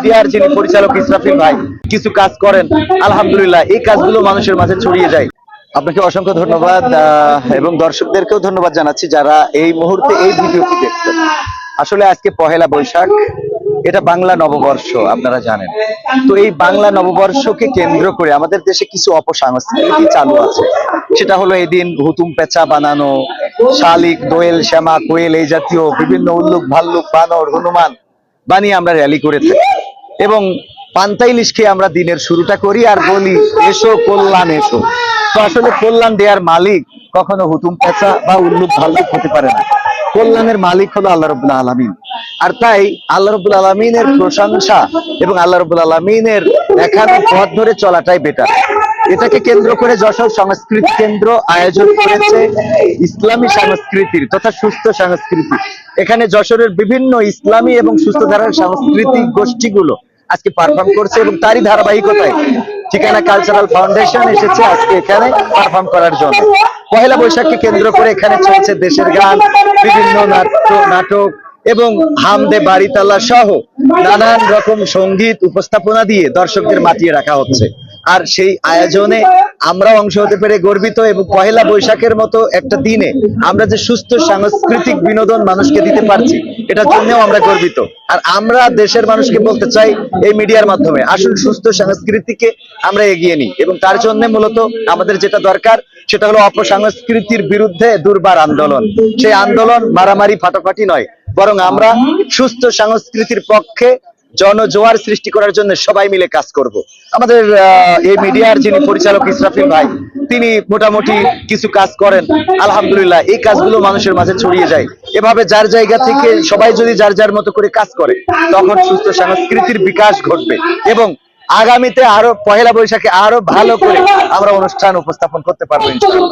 মিডিয়ার যিনি পরিচালক ইসরাফিল ভাই কিছু কাজ করেন, আলহামদুলিল্লাহ এই কাজগুলো মানুষের মাঝে ছড়িয়ে যায়। আপনাকে অসংখ্য ধন্যবাদ এবং দর্শকদেরকেও ধন্যবাদ জানাচ্ছি যারা এই মুহূর্তে এই ভিডিওটি দেখছেন। আসলে আজকে পহেলা বৈশাখ, এটা বাংলা নববর্ষ, আপনারা জানেন। তো এই বাংলা নববর্ষকে কেন্দ্র করে আমাদের দেশে কিছু অপসংস্কৃতি চালু আছে। সেটা হলো এদিন হুতুম পেঁচা বানানো, শালিক, দোয়েল, শ্যামা, কোয়েল এই জাতীয় বিভিন্ন উল্লুক, ভাল্লুক, বানর, হনুমান বানিয়ে আমরা র্যালি করে থাকি এবং পান্তা ইলিশ খেয়ে আমরা দিনের শুরুটা করি আর বলি এসো কল্যাণ এসো। তো আসলে কল্যাণ দেওয়ার মালিক কখনো হুতুম পেঁচা বা উল্লুক ভাল্লুক হতে পারে না। কল্যাণের মালিক হলো আল্লাহ রাব্বুল আলামিন। আর তাই আল্লাহ রাব্বুল আলামিনের প্রশংসা এবং আল্লাহ রাব্বুল আলামিনের দেখানো পথ ধরে চলাটাই বেটার। এটাকে কেন্দ্র করে যশোর সংস্কৃতি কেন্দ্র আয়োজন করেছে ইসলামী সংস্কৃতির তথা সুস্থ সংস্কৃতি। এখানে যশোরের বিভিন্ন ইসলামী এবং সুস্থ ধারার সাংস্কৃতিক গোষ্ঠীগুলো আজকে পারফর্ম করছে এবং তারই ধারাবাহিকতায় ঠিকানা কালচারাল ফাউন্ডেশন এসেছে আজকে এখানে পারফর্ম করার জন্য। পহেলা বৈশাখকে কেন্দ্র করে এখানে চলছে দেশের গান, বিভিন্ন নাটক এবং হামদে বাড়িতালা সহ নানান রকম সঙ্গীত উপস্থাপনা দিয়ে দর্শকদের মাতিয়ে রাখা হচ্ছে। আর সেই আয়োজনে আমরা অংশ হতে পেরে গর্বিত এবং পহেলা বৈশাখের মতো একটা দিনে আমরা যে সুস্থ সাংস্কৃতিক বিনোদন মানুষকে দিতে পারছি এটার জন্যও আমরা গর্বিত। আর আমরা দেশের মানুষকে বলতে চাই এই মিডিয়ার মাধ্যমে আসল সুস্থ সংস্কৃতিকে আমরা এগিয়ে নিই এবং তার জন্য মূলত আমাদের যেটা দরকার সেটা হলো অপসংস্কৃতির বিরুদ্ধে দুর্বার আন্দোলন। সেই আন্দোলন মারামারি ফাটাফাটি নয়, বরং আমরা সুস্থ সংস্কৃতির পক্ষে জনজোয়ার সৃষ্টি করার জন্য সবাই মিলে কাজ করব। আমাদের এই মিডিয়ার যিনি পরিচালক ইসরাফিল ভাই তিনি মোটামুটি কিছু কাজ করেন, আলহামদুলিল্লাহ এই কাজগুলো মানুষের মাঝে ছড়িয়ে যায়। এভাবে যার জায়গা থেকে সবাই যদি যার যার মতো করে কাজ করে তখন সুস্থ সংস্কৃতির বিকাশ ঘটবে এবং আগামীতে আরো পহেলা বৈশাখে আরো ভালো করে আমরা অনুষ্ঠান উপস্থাপন করতে পারবো ইনশাআল্লাহ।